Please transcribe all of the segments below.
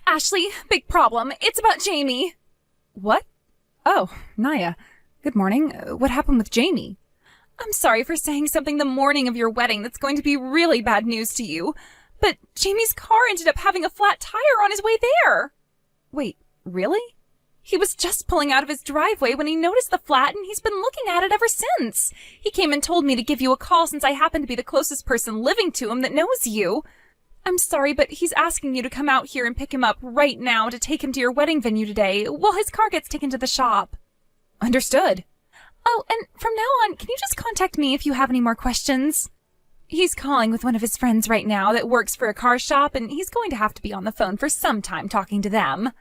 Ashley, big problem. It's about Jamie. What? Oh, Naya. Good morning. What happened with Jamie? I'm sorry for saying something the morning of your wedding that's going to be really bad news to you, but Jamie's car ended up having a flat tire on his way there. Wait, really? He was just pulling out of his driveway when he noticed the flat, and he's been looking at it ever since. He came and told me to give you a call since I happen to be the closest person living to him that knows you. I'm sorry, but he's asking you to come out here and pick him up right now to take him to your wedding venue today while his car gets taken to the shop. Understood. Oh, and from now on, can you just contact me if you have any more questions? He's calling with one of his friends right now that works for a car shop, and he's going to have to be on the phone for some time talking to them.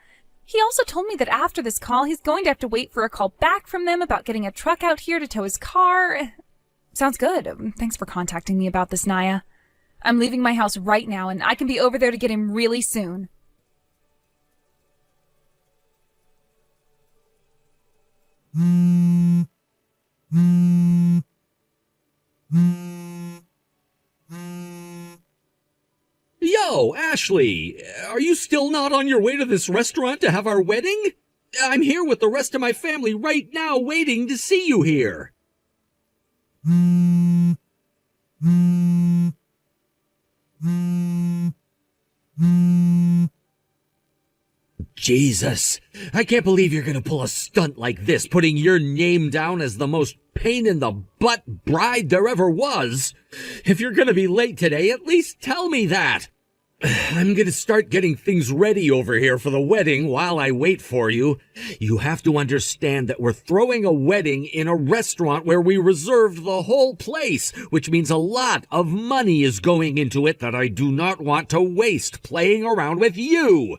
He also told me that after this call, he's going to have to wait for a call back from them about getting a truck out here to tow his car. Sounds good. Thanks for contacting me about this, Naya. I'm leaving my house right now, and I can be over there to get him really soon. Yo, Ashley, are you still not on your way to this restaurant to have our wedding? I'm here with the rest of my family right now waiting to see you here. Jesus, I can't believe you're gonna pull a stunt like this, putting your name down as the most pain-in-the-butt bride there ever was. If you're gonna be late today, at least tell me that. I'm gonna start getting things ready over here for the wedding while I wait for you. You have to understand that we're throwing a wedding in a restaurant where we reserved the whole place, which means a lot of money is going into it that I do not want to waste playing around with you.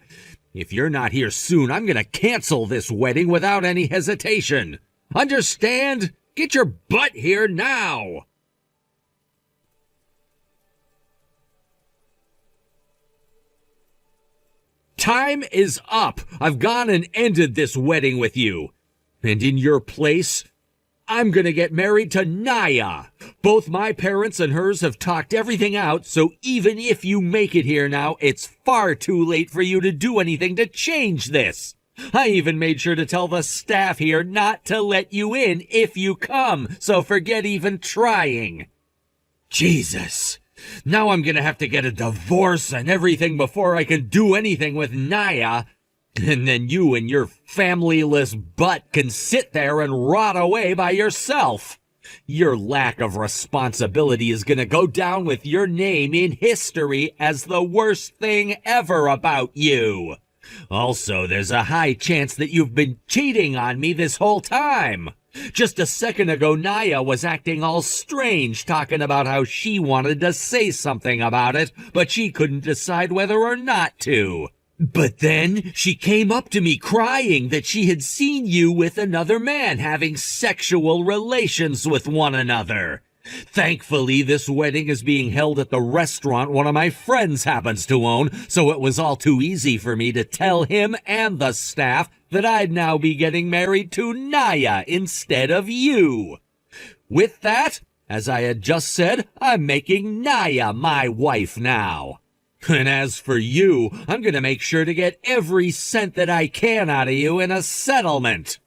If you're not here soon, I'm gonna cancel this wedding without any hesitation. Understand? Get your butt here now! Time is up. I've gone and ended this wedding with you. And in your place, I'm gonna get married to Naya. Both my parents and hers have talked everything out, so even if you make it here now, it's far too late for you to do anything to change this. I even made sure to tell the staff here not to let you in if you come, so forget even trying. Jesus. Now I'm gonna have to get a divorce and everything before I can do anything with Naya. And then you and your familyless butt can sit there and rot away by yourself. Your lack of responsibility is gonna go down with your name in history as the worst thing ever about you. Also, there's a high chance that you've been cheating on me this whole time. Just a second ago, Naya was acting all strange, talking about how she wanted to say something about it, but she couldn't decide whether or not to. But then she came up to me crying that she had seen you with another man having sexual relations with one another. Thankfully, this wedding is being held at the restaurant one of my friends happens to own, so it was all too easy for me to tell him and the staff that I'd now be getting married to Naya instead of you. With that, as I had just said, I'm making Naya my wife now. And as for you, I'm gonna make sure to get every cent that I can out of you in a settlement.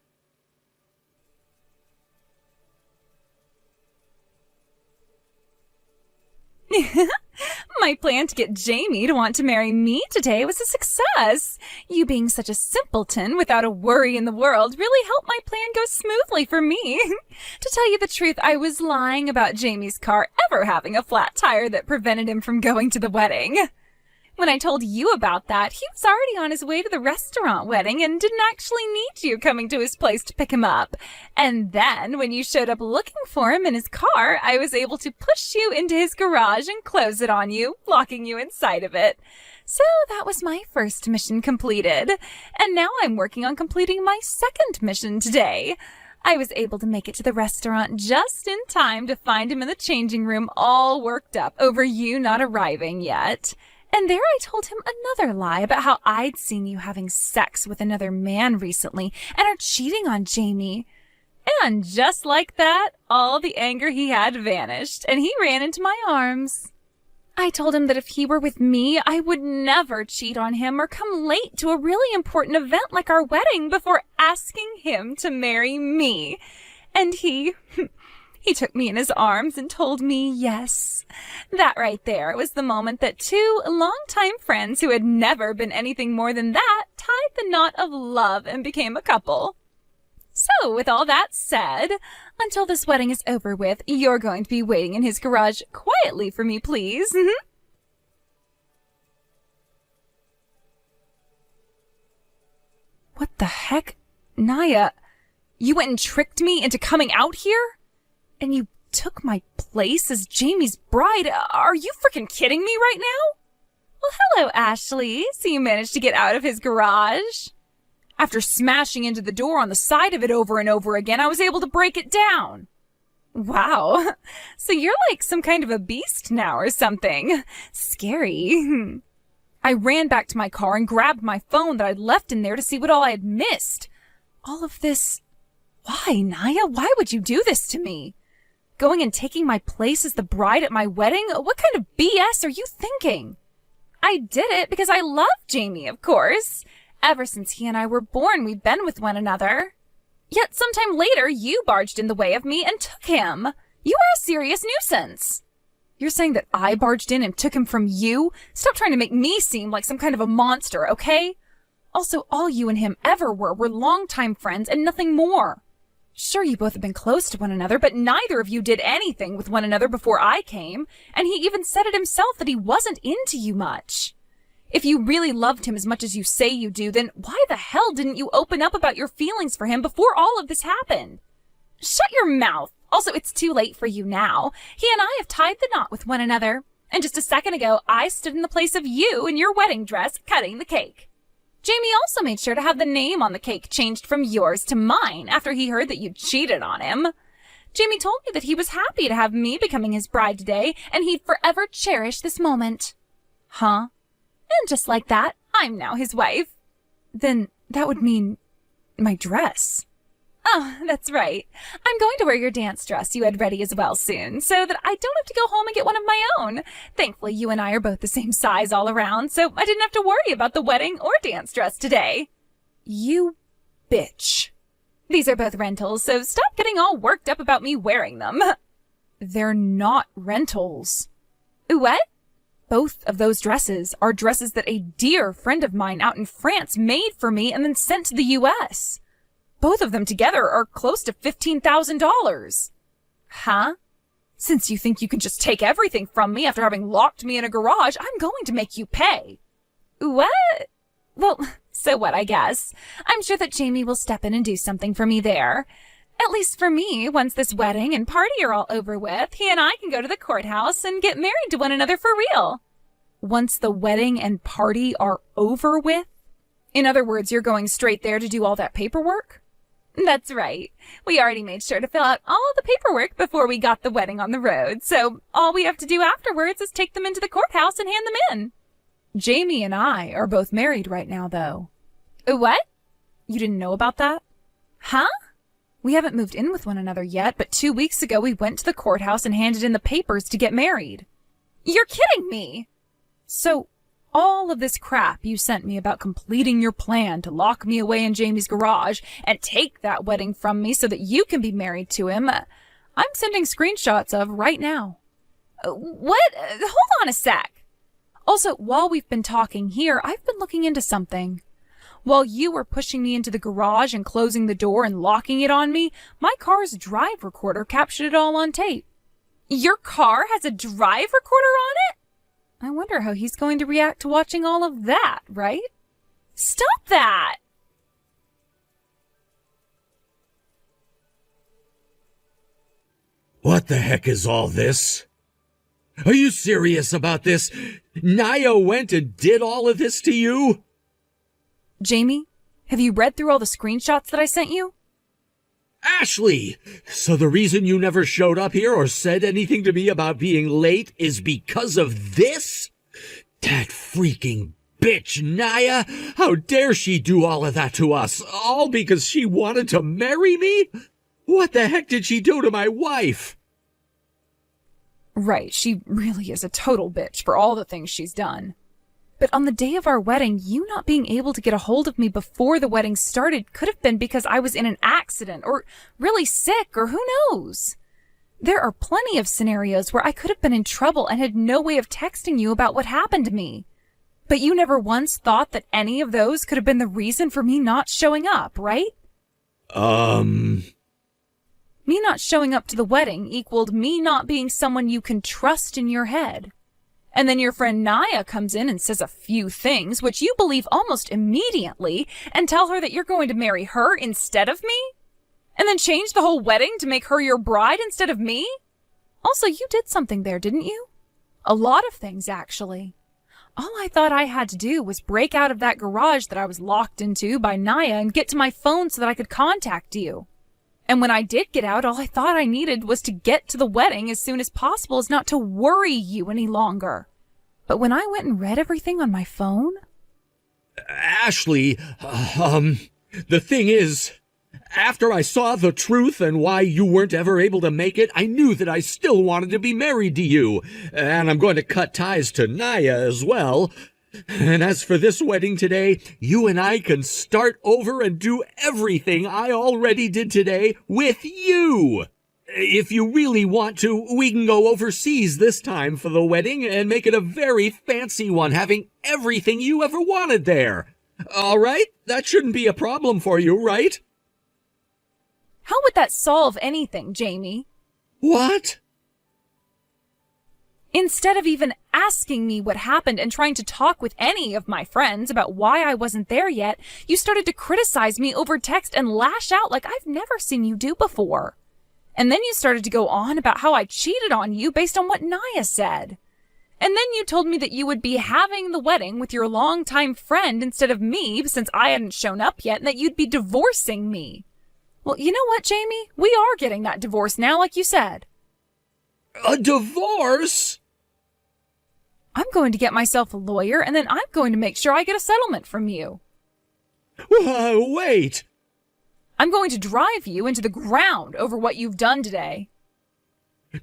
My plan to get Jamie to want to marry me today was a success. You being such a simpleton without a worry in the world really helped my plan go smoothly for me. To tell you the truth, I was lying about Jamie's car ever having a flat tire that prevented him from going to the wedding. When I told you about that, he was already on his way to the restaurant wedding and didn't actually need you coming to his place to pick him up. And then, when you showed up looking for him in his car, I was able to push you into his garage and close it on you, locking you inside of it. So that was my first mission completed. And now I'm working on completing my second mission today. I was able to make it to the restaurant just in time to find him in the changing room all worked up over you not arriving yet. And there I told him another lie about how I'd seen you having sex with another man recently and are cheating on Jamie. And just like that, all the anger he had vanished, and he ran into my arms. I told him that if he were with me, I would never cheat on him or come late to a really important event like our wedding before asking him to marry me. And he took me in his arms and told me yes. That right there was the moment that two longtime friends who had never been anything more than that tied the knot of love and became a couple. So, with all that said, until this wedding is over with, you're going to be waiting in his garage quietly for me, please. What the heck? Naya, you went and tricked me into coming out here? And you took my place as Jamie's bride? Are you freaking kidding me right now? Well, hello, Ashley. So you managed to get out of his garage? After smashing into the door on the side of it over and over again, I was able to break it down. Wow. So you're like some kind of a beast now or something. Scary. I ran back to my car and grabbed my phone that I'd left in there to see what all I had missed. All of this... Why, Naya? Why would you do this to me? Going and taking my place as the bride at my wedding? What kind of BS are you thinking? I did it because I love Jamie, of course. Ever since he and I were born, we've been with one another. Yet sometime later, you barged in the way of me and took him. You are a serious nuisance. You're saying that I barged in and took him from you? Stop trying to make me seem like some kind of a monster, okay? Also, all you and him ever were longtime friends and nothing more. Sure, you both have been close to one another, but neither of you did anything with one another before I came, and he even said it himself that he wasn't into you much. If you really loved him as much as you say you do, then why the hell didn't you open up about your feelings for him before all of this happened? Shut your mouth. Also, it's too late for you now. He and I have tied the knot with one another. And just a second ago, I stood in the place of you in your wedding dress cutting the cake. Jamie also made sure to have the name on the cake changed from yours to mine after he heard that you cheated on him. Jamie told me that he was happy to have me becoming his bride today, and he'd forever cherish this moment. Huh? And just like that, I'm now his wife. Then that would mean my dress. Oh, that's right. I'm going to wear your dance dress you had ready as well soon, so that I don't have to go home and get one of my own. Thankfully, you and I are both the same size all around, so I didn't have to worry about the wedding or dance dress today. You bitch. These are both rentals, so stop getting all worked up about me wearing them. They're not rentals. What? Both of those dresses are dresses that a dear friend of mine out in France made for me and then sent to the U.S. Both of them together are close to $15,000. Huh? Since you think you can just take everything from me after having locked me in a garage, I'm going to make you pay. What? Well, so what, I guess. I'm sure that Jamie will step in and do something for me there. At least for me, once this wedding and party are all over with, he and I can go to the courthouse and get married to one another for real. Once the wedding and party are over with? In other words, you're going straight there to do all that paperwork? That's right. We already made sure to fill out all the paperwork before we got the wedding on the road, so all we have to do afterwards is take them into the courthouse and hand them in. Jamie and I are both married right now, though. What? You didn't know about that? Huh? We haven't moved in with one another yet, but 2 weeks ago we went to the courthouse and handed in the papers to get married. You're kidding me! So, all of this crap you sent me about completing your plan to lock me away in Jamie's garage and take that wedding from me so that you can be married to him, I'm sending screenshots of right now. What? Hold on a sec. Also, while we've been talking here, I've been looking into something. While you were pushing me into the garage and closing the door and locking it on me, my car's drive recorder captured it all on tape. Your car has a drive recorder on it? I wonder how he's going to react to watching all of that, right? Stop that! What the heck is all this? Are you serious about this? Naya went and did all of this to you? Jamie, have you read through all the screenshots that I sent you? Ashley! So the reason you never showed up here or said anything to me about being late is because of this? That freaking bitch, Naya! How dare she do all of that to us? All because she wanted to marry me? What the heck did she do to my wife? Right, she really is a total bitch for all the things she's done. But on the day of our wedding, you not being able to get a hold of me before the wedding started could have been because I was in an accident or really sick or who knows. There are plenty of scenarios where I could have been in trouble and had no way of texting you about what happened to me. But you never once thought that any of those could have been the reason for me not showing up, right? Me not showing up to the wedding equaled me not being someone you can trust in your head. And then your friend Naya comes in and says a few things, which you believe almost immediately, and tell her that you're going to marry her instead of me? And then change the whole wedding to make her your bride instead of me? Also, you did something there, didn't you? A lot of things, actually. All I thought I had to do was break out of that garage that I was locked into by Naya and get to my phone so that I could contact you. And when I did get out, all I thought I needed was to get to the wedding as soon as possible, as not to worry you any longer. But when I went and read everything on my phone... Ashley, the thing is, after I saw the truth and why you weren't ever able to make it, I knew that I still wanted to be married to you. And I'm going to cut ties to Naya as well. And as for this wedding today, you and I can start over and do everything I already did today with you. If you really want to, we can go overseas this time for the wedding and make it a very fancy one, having everything you ever wanted there. All right? That shouldn't be a problem for you, right? How would that solve anything, Jamie? What? Instead of even asking me what happened and trying to talk with any of my friends about why I wasn't there yet, you started to criticize me over text and lash out like I've never seen you do before. And then you started to go on about how I cheated on you based on what Naya said. And then you told me that you would be having the wedding with your longtime friend instead of me since I hadn't shown up yet, and that you'd be divorcing me. Well, you know what, Jamie? We are getting that divorce now, like you said. A divorce? I'm going to get myself a lawyer, and then I'm going to make sure I get a settlement from you. Wait. I'm going to drive you into the ground over what you've done today.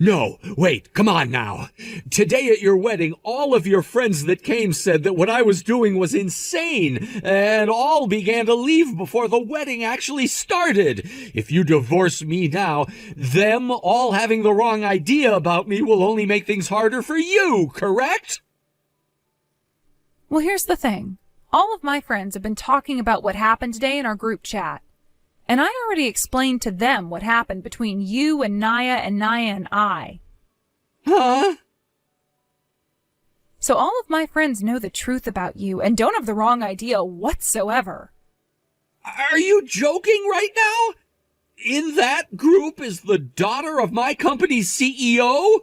No, wait, come on now. Today at your wedding, all of your friends that came said that what I was doing was insane, and all began to leave before the wedding actually started. If you divorce me now, them all having the wrong idea about me will only make things harder for you, correct? Well, here's the thing. All of my friends have been talking about what happened today in our group chat. And I already explained to them what happened between you and Naya and I. Huh? So all of my friends know the truth about you and don't have the wrong idea whatsoever. Are you joking right now? In that group is the daughter of my company's CEO?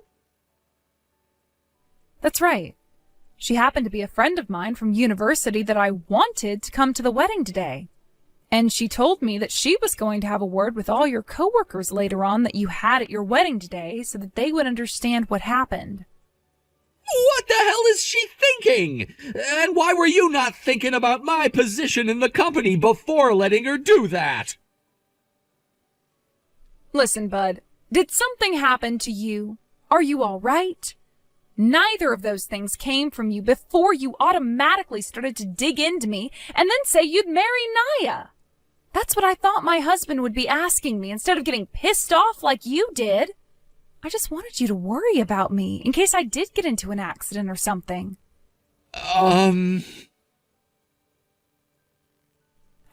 That's right. She happened to be a friend of mine from university that I wanted to come to the wedding today. And she told me that she was going to have a word with all your coworkers later on that you had at your wedding today so that they would understand what happened. What the hell is she thinking? And why were you not thinking about my position in the company before letting her do that? Listen, bud, did something happen to you? Are you all right? Neither of those things came from you before you automatically started to dig into me and then say you'd marry Naya. That's what I thought my husband would be asking me instead of getting pissed off like you did. I just wanted you to worry about me in case I did get into an accident or something.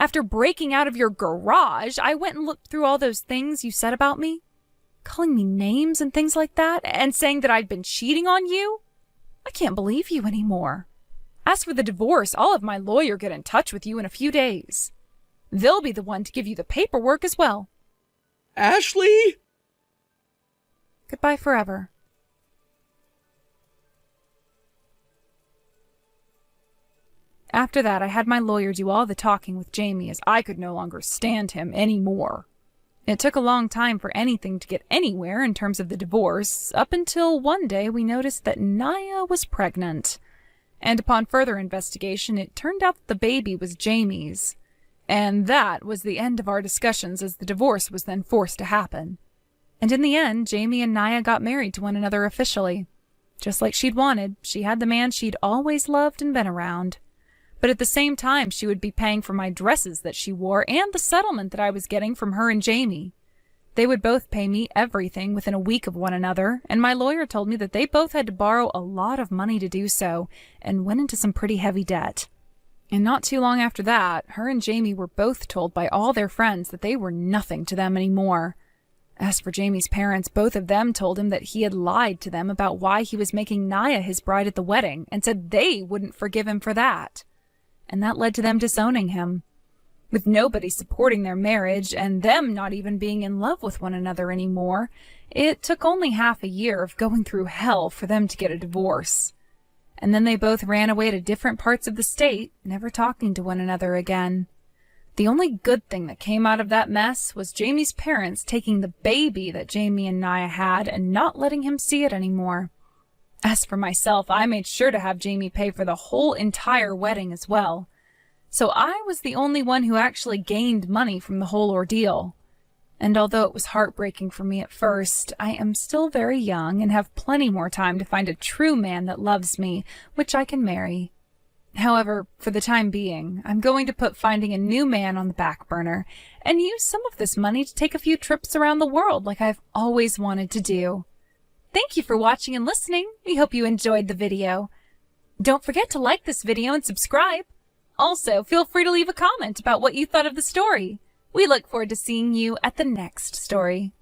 After breaking out of your garage, I went and looked through all those things you said about me, calling me names and things like that, and saying that I'd been cheating on you. I can't believe you anymore. As for the divorce, I'll have my lawyer get in touch with you in a few days. They'll be the one to give you the paperwork as well. Ashley? Goodbye forever. After that, I had my lawyer do all the talking with Jamie as I could no longer stand him anymore. It took a long time for anything to get anywhere in terms of the divorce, up until one day we noticed that Naya was pregnant. And upon further investigation, it turned out that the baby was Jamie's. And that was the end of our discussions as the divorce was then forced to happen. And in the end, Jamie and Naya got married to one another officially. Just like she'd wanted, she had the man she'd always loved and been around. But at the same time, she would be paying for my dresses that she wore and the settlement that I was getting from her and Jamie. They would both pay me everything within a week of one another, and my lawyer told me that they both had to borrow a lot of money to do so, and went into some pretty heavy debt. And not too long after that, her and Jamie were both told by all their friends that they were nothing to them anymore. As for Jamie's parents, both of them told him that he had lied to them about why he was making Naya his bride at the wedding, and said they wouldn't forgive him for that. And that led to them disowning him. With nobody supporting their marriage, and them not even being in love with one another anymore, it took only half a year of going through hell for them to get a divorce. And then they both ran away to different parts of the state, never talking to one another again. The only good thing that came out of that mess was Jamie's parents taking the baby that Jamie and Naya had and not letting him see it anymore. As for myself, I made sure to have Jamie pay for the whole entire wedding as well. So I was the only one who actually gained money from the whole ordeal. And although it was heartbreaking for me at first, I am still very young and have plenty more time to find a true man that loves me, which I can marry. However, for the time being, I'm going to put finding a new man on the back burner and use some of this money to take a few trips around the world like I've always wanted to do. Thank you for watching and listening. We hope you enjoyed the video. Don't forget to like this video and subscribe. Also, feel free to leave a comment about what you thought of the story. We look forward to seeing you at the next story.